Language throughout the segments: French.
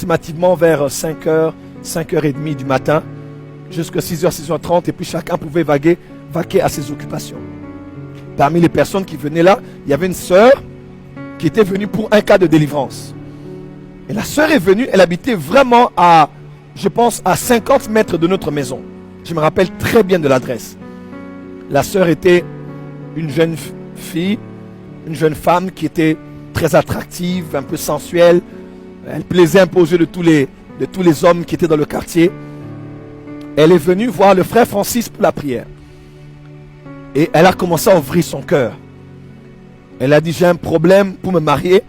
approximativement vers 5h, 5h30 du matin, jusqu'à 6h, 6h30, et puis chacun pouvait vaquer à ses occupations. Parmi les personnes qui venaient là, il y avait une sœur qui était venue pour un cas de délivrance. Et la sœur est venue, elle habitait vraiment à, je pense, à 50 mètres de notre maison. Je me rappelle très bien de l'adresse. La sœur était une jeune fille, une jeune femme qui était très attractive, un peu sensuelle. Elle plaisait un peu aux yeux de tous les hommes qui étaient dans le quartier. Elle est venue voir le frère Francis pour la prière. Et elle a commencé à ouvrir son cœur. Elle a dit, j'ai un problème pour me marier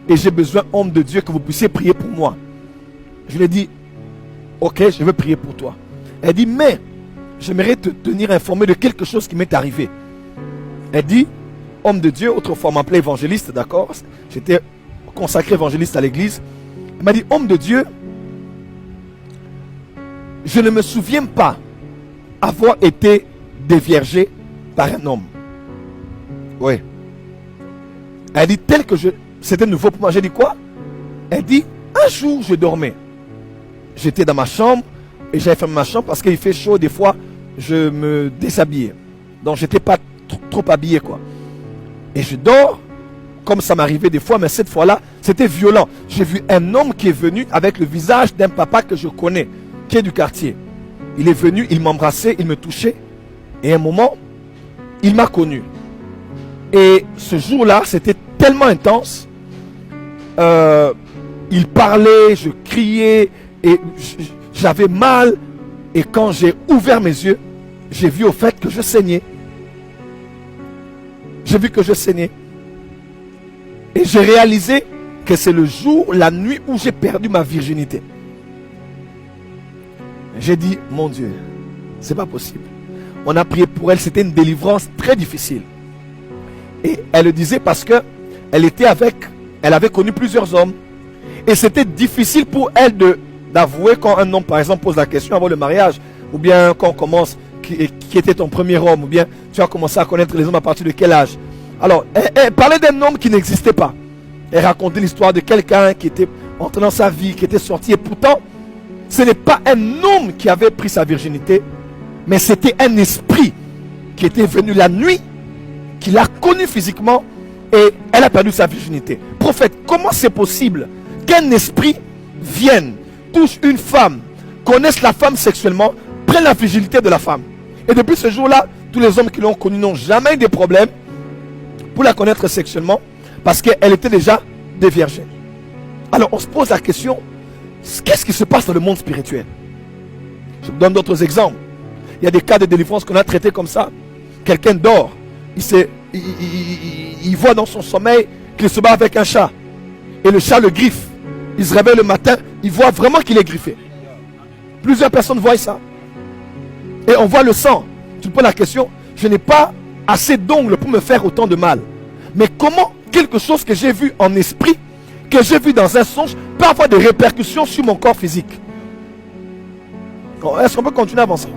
et j'ai besoin, homme de Dieu, que vous puissiez prier pour moi. Je lui ai dit, ok, je veux prier pour toi. Elle dit, mais j'aimerais te tenir informé de quelque chose qui m'est arrivé. Elle dit, homme de Dieu, autrefois on m'appelait évangéliste, d'accord? J'étais consacré évangéliste à l'église. Elle m'a dit, homme de Dieu, je ne me souviens pas avoir été déviergé par un homme. Oui. Elle dit, tel que c'était nouveau pour moi. J'ai dit quoi? Elle dit, un jour je dormais. J'étais dans ma chambre et j'avais fermé ma chambre parce qu'il fait chaud. Des fois, je me déshabillais. Donc, j'étais pas trop habillé, quoi. Et je dors, comme ça m'arrivait des fois, mais cette fois-là, c'était violent. J'ai vu un homme qui est venu avec le visage d'un papa que je connais, qui est du quartier. Il est venu, il m'embrassait, il me touchait. Et à un moment, il m'a connu. Et ce jour-là, c'était tellement intense. Il parlait, je criais, et j'avais mal. Et quand j'ai ouvert mes yeux, j'ai vu au fait que je saignais. J'ai vu que je saignais. Et j'ai réalisé que c'est le jour, la nuit où j'ai perdu ma virginité. J'ai dit, mon Dieu, c'est pas possible. On a prié pour elle, c'était une délivrance très difficile. Et elle le disait parce que elle avait connu plusieurs hommes. Et c'était difficile pour elle d'avouer quand un homme, par exemple, pose la question avant le mariage, ou bien quand on commence, qui était ton premier homme, ou bien tu as commencé à connaître les hommes à partir de quel âge. Alors, elle parlait d'un homme qui n'existait pas. Elle racontait l'histoire de quelqu'un qui était entré dans sa vie, qui était sorti. Et pourtant, ce n'est pas un homme qui avait pris sa virginité, mais c'était un esprit qui était venu la nuit, qui l'a connu physiquement, et elle a perdu sa virginité. Prophète, comment c'est possible qu'un esprit vienne, touche une femme, connaisse la femme sexuellement, prenne la virginité de la femme? Et depuis ce jour-là, tous les hommes qui l'ont connue n'ont jamais eu de problème pour la connaître sexuellement, parce qu'elle était déjà déviergée. Alors on se pose la question, qu'est-ce qui se passe dans le monde spirituel? Je vous donne d'autres exemples. Il y a des cas de délivrance qu'on a traités comme ça. Quelqu'un dort, il voit dans son sommeil qu'il se bat avec un chat. Et le chat le griffe. Il se réveille le matin, il voit vraiment qu'il est griffé. Plusieurs personnes voient ça. Et on voit le sang. Tu te poses la question, je n'ai pas assez d'ongles pour me faire autant de mal. Mais comment quelque chose que j'ai vu en esprit, que j'ai vu dans un songe, peut avoir des répercussions sur mon corps physique? Est-ce qu'on peut continuer à avancer?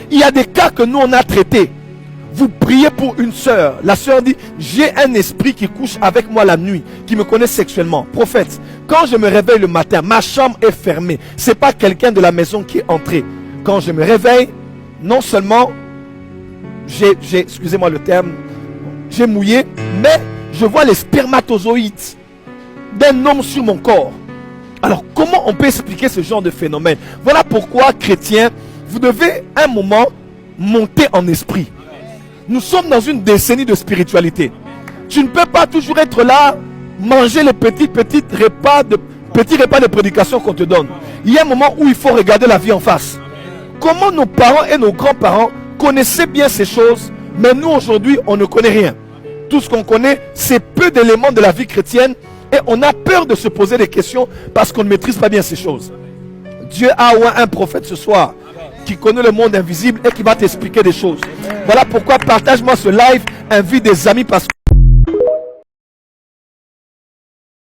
Il y a des cas que nous on a traités. Vous priez pour une sœur. La sœur dit, j'ai un esprit qui couche avec moi la nuit, qui me connaît sexuellement. Prophète, quand je me réveille le matin, ma chambre est fermée. Ce n'est pas quelqu'un de la maison qui est entré. Quand je me réveille, non seulement excusez-moi le terme, j'ai mouillé, mais je vois les spermatozoïdes d'un homme sur mon corps. Alors comment on peut expliquer ce genre de phénomène? Voilà pourquoi, chrétiens, vous devez un moment monter en esprit. Nous sommes dans une décennie de spiritualité. Tu ne peux pas toujours être là, manger les petits repas de prédication qu'on te donne. Il y a un moment où il faut regarder la vie en face. Comment nos parents et nos grands-parents connaissaient bien ces choses, mais nous aujourd'hui, on ne connaît rien. Tout ce qu'on connaît, c'est peu d'éléments de la vie chrétienne et on a peur de se poser des questions parce qu'on ne maîtrise pas bien ces choses. Dieu a un prophète ce soir qui connaît le monde invisible et qui va t'expliquer des choses. Voilà pourquoi partage-moi ce live, invite des amis parce que